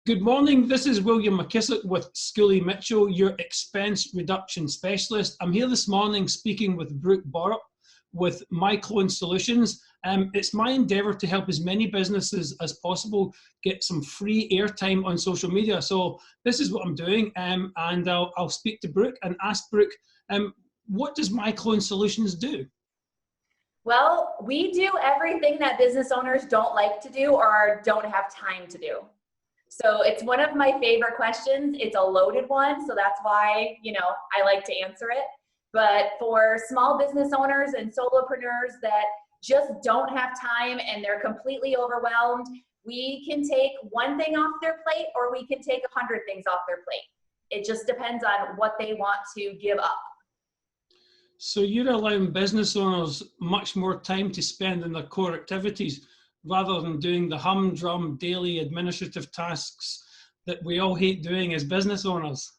Good morning, this is William McKissock with Schooley Mitchell, your expense reduction specialist. I'm here this morning speaking with Brook Borup with My Clone Solutions. It's my endeavour to help as many businesses as possible get some free airtime on social media. So this is what I'm doing, and I'll speak to Brook and ask Brook, what does My Clone Solutions do? Well, we do everything that business owners don't like to do or don't have time to do. So it's one of my favorite questions. It's a loaded one, so that's why, I like to answer it. But for small business owners and solopreneurs that just don't have time and they're completely overwhelmed, we can take one thing off their plate or we can take 100 things off their plate. It just depends on what they want to give up. So you're allowing business owners much more time to spend in their core activities, rather than doing the humdrum daily administrative tasks that we all hate doing as business owners.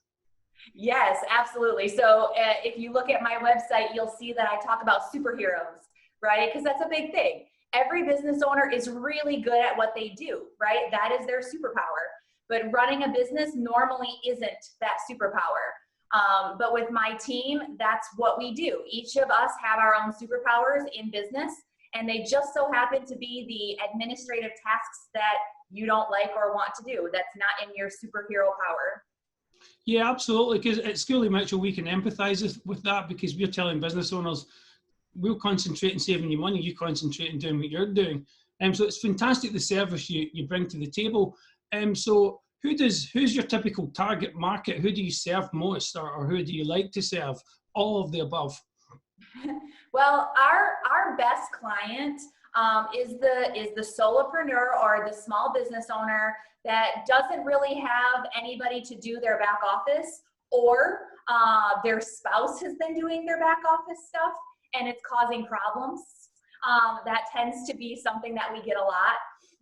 Yes, absolutely. So if you look at my website, you'll see that I talk about superheroes, right? Because that's a big thing. Every business owner is really good at what they do, right? That is their superpower. But running a business normally isn't that superpower. But with my team, that's what we do. Each of us have our own superpowers in business, and they just so happen to be the administrative tasks that you don't like or want to do. That's not in your superhero power. Yeah, absolutely. Because at Schooley Mitchell, we can empathize with that, because we're telling business owners, we'll concentrate on saving you money, you concentrate on doing what you're doing. So it's fantastic the service you bring to the table. So who's your typical target market? Who do you serve most, or who do you like to serve? All of the above. Well, our best client is the solopreneur or the small business owner that doesn't really have anybody to do their back office, or their spouse has been doing their back office stuff and it's causing problems. That tends to be something that we get a lot,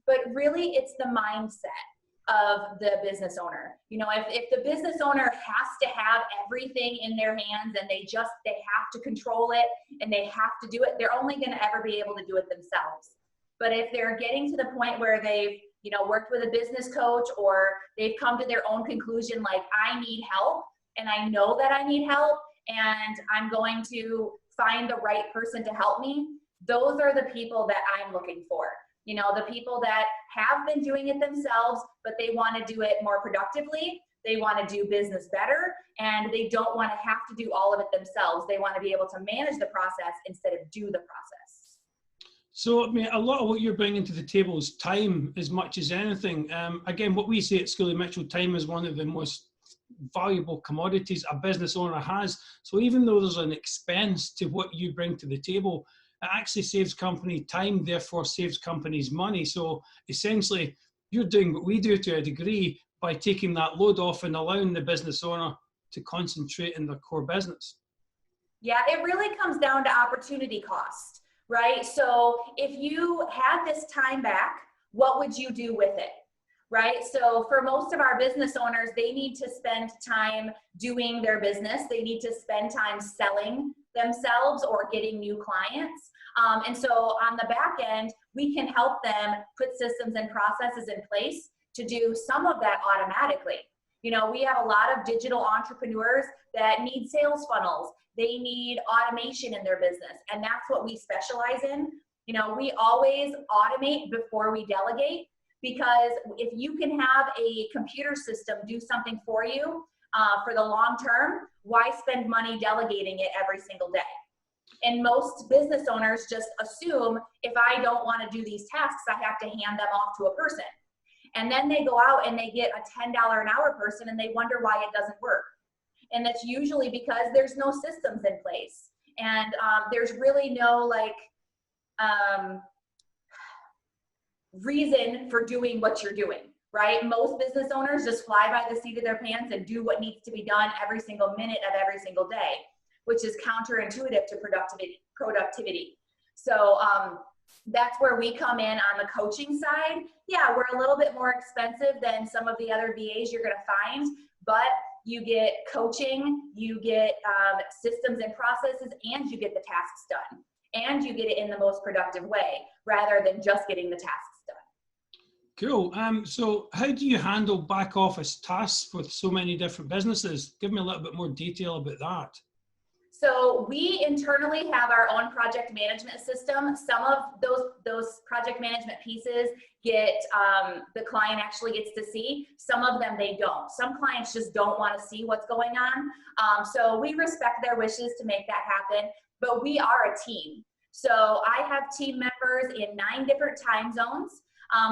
but really it's the mindset of the business owner. If the business owner has to have everything in their hands and they have to control it and they have to do it, they're only going to ever be able to do it themselves. But if they're getting to the point where they've, worked with a business coach, or they've come to their own conclusion, like, I need help and I know that I need help and I'm going to find the right person to help me, those are the people that I'm looking for. The people that have been doing it themselves, but they want to do it more productively. They want to do business better, and they don't want to have to do all of it themselves. They want to be able to manage the process instead of do the process. So, a lot of what you're bringing to the table is time as much as anything. Again, what we say at Schooley Mitchell, time is one of the most valuable commodities a business owner has. So even though there's an expense to what you bring to the table, it actually saves company time, therefore saves companies money. So essentially, you're doing what we do to a degree by taking that load off and allowing the business owner to concentrate in their core business. Yeah, it really comes down to opportunity cost, right? So if you had this time back, what would you do with it? Right? So for most of our business owners, they need to spend time doing their business. They need to spend time selling themselves or getting new clients. And so on the back end, we can help them put systems and processes in place to do some of that automatically. We have a lot of digital entrepreneurs that need sales funnels. They need automation in their business, and that's what we specialize in. We always automate before we delegate, because if you can have a computer system do something for you for the long term, why spend money delegating it every single day? And most business owners just assume, if I don't want to do these tasks, I have to hand them off to a person. And then they go out and they get a $10 an hour person and they wonder why it doesn't work. And that's usually because there's no systems in place. And there's really no reason for doing what you're doing, right? Most business owners just fly by the seat of their pants and do what needs to be done every single minute of every single day, which is counterintuitive to productivity. So that's where we come in on the coaching side. Yeah, we're a little bit more expensive than some of the other VAs you're going to find, but you get coaching, you get systems and processes, and you get the tasks done. And you get it in the most productive way, rather than just getting the tasks done. Cool. So how do you handle back office tasks with so many different businesses? Give me a little bit more detail about that. So we internally have our own project management system. Some of those project management pieces get, the client actually gets to see. Some of them they don't. Some clients just don't want to see what's going on. So we respect their wishes to make that happen, but we are a team. So I have team members in 9 different time zones.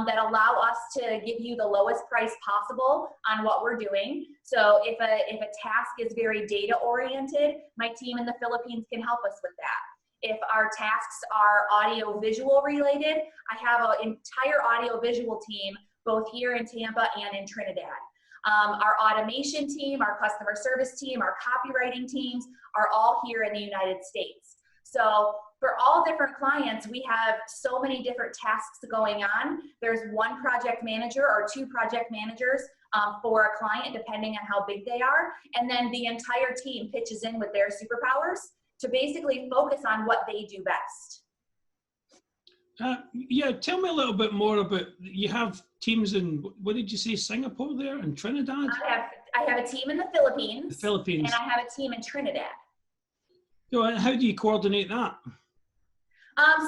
That allow us to give you the lowest price possible on what we're doing. So if a task is very data oriented, my team in the Philippines can help us with that. If our tasks are audio visual related, I have an entire audio visual team both here in Tampa and in Trinidad. Our automation team, our customer service team, our copywriting teams are all here in the United States. So for all different clients, we have so many different tasks going on. There's 1 project manager or 2 project managers for a client, depending on how big they are. And then the entire team pitches in with their superpowers to basically focus on what they do best. Yeah, tell me a little bit more about, you have teams in, what did you say, Singapore there and Trinidad? I have a team in the Philippines. The Philippines. And I have a team in Trinidad. So how do you coordinate that?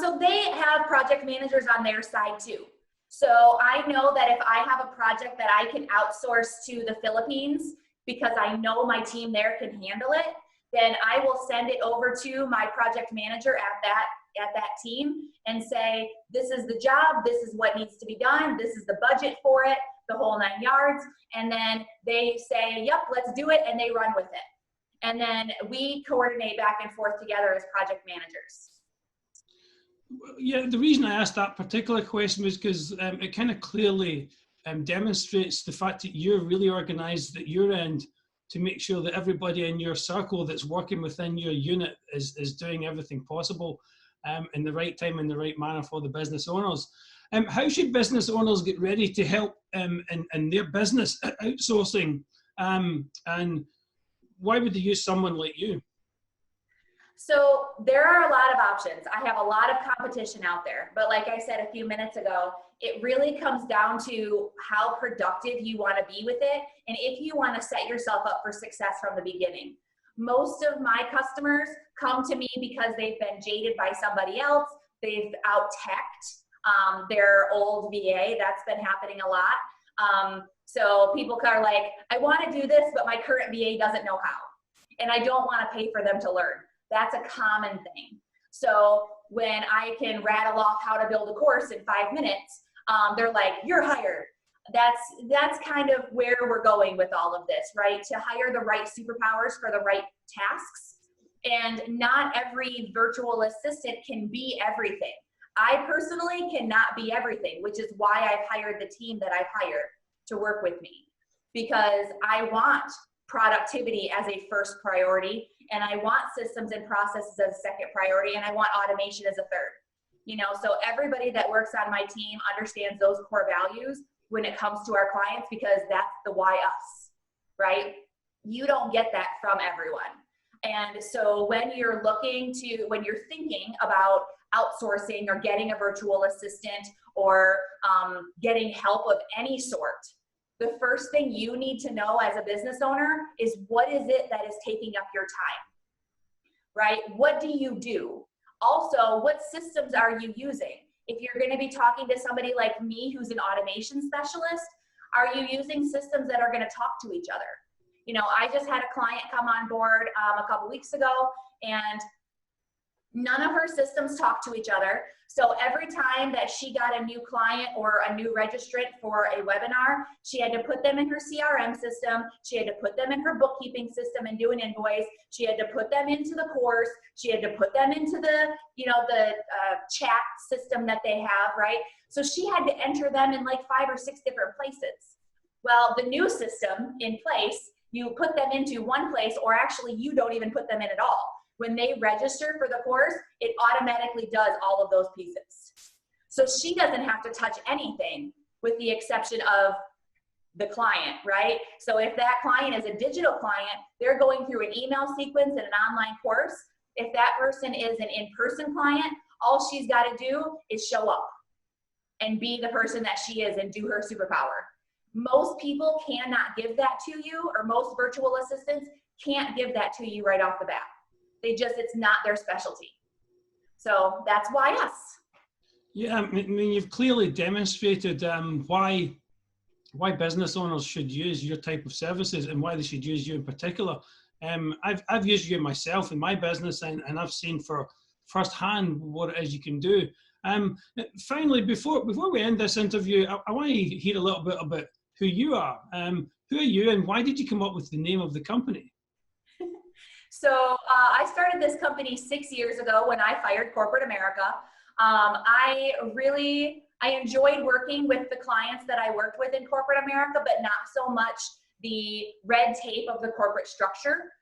So they have project managers on their side too. So I know that if I have a project that I can outsource to the Philippines because I know my team there can handle it, then I will send it over to my project manager at that team and say, this is the job, this is what needs to be done, this is the budget for it, the whole 9 yards. And then they say, yep, let's do it, and they run with it. And then we coordinate back and forth together as project managers. Yeah, the reason I asked that particular question was because it kind of clearly demonstrates the fact that you're really organized at your end to make sure that everybody in your circle that's working within your unit is doing everything possible in the right time, in the right manner for the business owners. How should business owners get ready to help in their business outsourcing? And why would they use someone like you? So there are a lot of options. I have a lot of competition out there, but like I said a few minutes ago, it really comes down to how productive you want to be with it and if you want to set yourself up for success from the beginning. Most of my customers come to me because they've been jaded by somebody else. They've out-teched their old VA. That's been happening a lot. So people are like, I want to do this, but my current VA doesn't know how, and I don't want to pay for them to learn. That's a common thing. So when I can rattle off how to build a course in 5 minutes, they're like, you're hired. That's kind of where we're going with all of this, right? To hire the right superpowers for the right tasks. And not every virtual assistant can be everything. I personally cannot be everything, which is why I've hired the team that I've hired to work with me, because I want productivity as a first priority, and I want systems and processes as a second priority, and I want automation as a third. You know, so everybody that works on my team understands those core values when it comes to our clients, because that's the why us, right? You don't get that from everyone. And so when you're thinking about outsourcing or getting a virtual assistant or getting help of any sort, the first thing you need to know as a business owner is, what is it that is taking up your time, right? What do you do? Also, what systems are you using? If you're going to be talking to somebody like me who's an automation specialist, are you using systems that are going to talk to each other? You know, I just had a client come on board a couple weeks ago, and none of her systems talk to each other. So every time that she got a new client or a new registrant for a webinar, she had to put them in her CRM system. She had to put them in her bookkeeping system and do an invoice. She had to put them into the course. She had to put them into the, the chat system that they have, right? So she had to enter them in like 5 or 6 different places. Well, the new system in place, you put them into one place, or actually you don't even put them in at all. When they register for the course, it automatically does all of those pieces. So she doesn't have to touch anything with the exception of the client, right? So if that client is a digital client, they're going through an email sequence and an online course. If that person is an in-person client, all she's got to do is show up. and be the person that she is and do her superpower. Most people cannot give that to you, or most virtual assistants can't give that to you right off the bat. It's not their specialty. So that's why us. Yeah, I mean, you've clearly demonstrated why business owners should use your type of services and why they should use you in particular. I've used you myself in my business, and I've seen for firsthand what it is you can do. Finally, before we end this interview, I want to hear a little bit about who you are. Who are you, and why did you come up with the name of the company? So I started this company 6 years ago when I fired corporate America. I enjoyed working with the clients that I worked with in corporate America, but not so much the red tape of the corporate structure,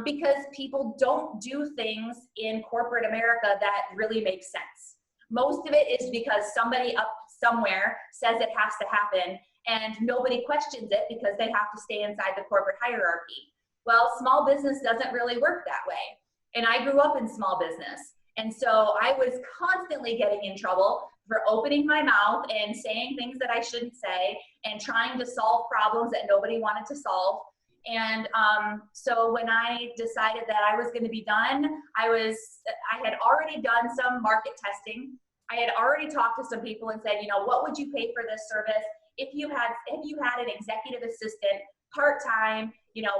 because people don't do things in corporate America that really make sense. Most of it is because somebody up somewhere says it has to happen, and nobody questions it because they have to stay inside the corporate hierarchy. Well, small business doesn't really work that way. And I grew up in small business. And so I was constantly getting in trouble for opening my mouth and saying things that I shouldn't say and trying to solve problems that nobody wanted to solve. And so when I decided that I was going to be done, I had already done some market testing. I had already talked to some people and said, what would you pay for this service? If you had an executive assistant part-time,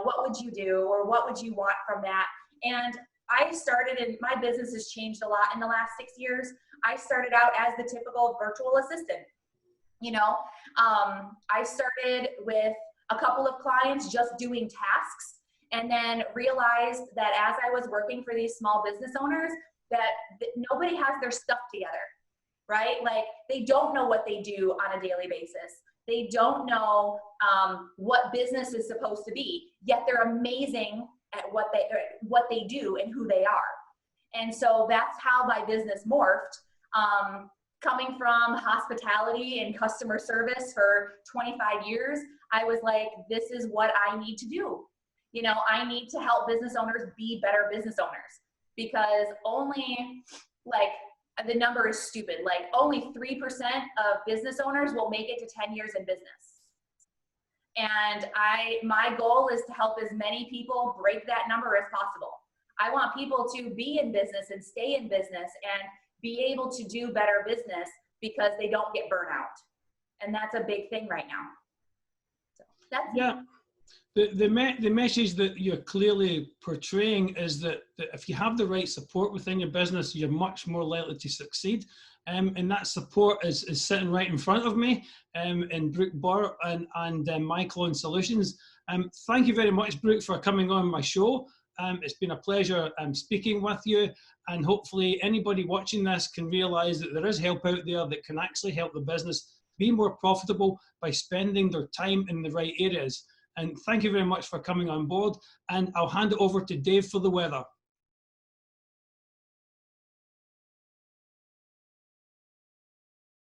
what would you do, or what would you want from that? And I started, and my business has changed a lot in the last 6 years. I started out as the typical virtual assistant. I started with a couple of clients just doing tasks, and then realized that as I was working for these small business owners, that nobody has their stuff together, right? Like, they don't know what they do on a daily basis. They don't know what business is supposed to be, yet they're amazing at what they do and who they are. And so that's how my business morphed. Coming from hospitality and customer service for 25 years, I was like, this is what I need to do. I need to help business owners be better business owners, because only, the number is stupid, only 3% of business owners will make it to 10 years in business. And my goal is to help as many people break that number as possible. I want people to be in business and stay in business and be able to do better business because they don't get burnout. And that's a big thing right now. So that's The message that you're clearly portraying is that if you have the right support within your business, you're much more likely to succeed. And that support is sitting right in front of me in Brook Borup and Myclone Solutions. Thank you very much, Brook, for coming on my show. It's been a pleasure speaking with you, and hopefully anybody watching this can realize that there is help out there that can actually help the business be more profitable by spending their time in the right areas. And thank you very much for coming on board, and I'll hand it over to Dave for the weather.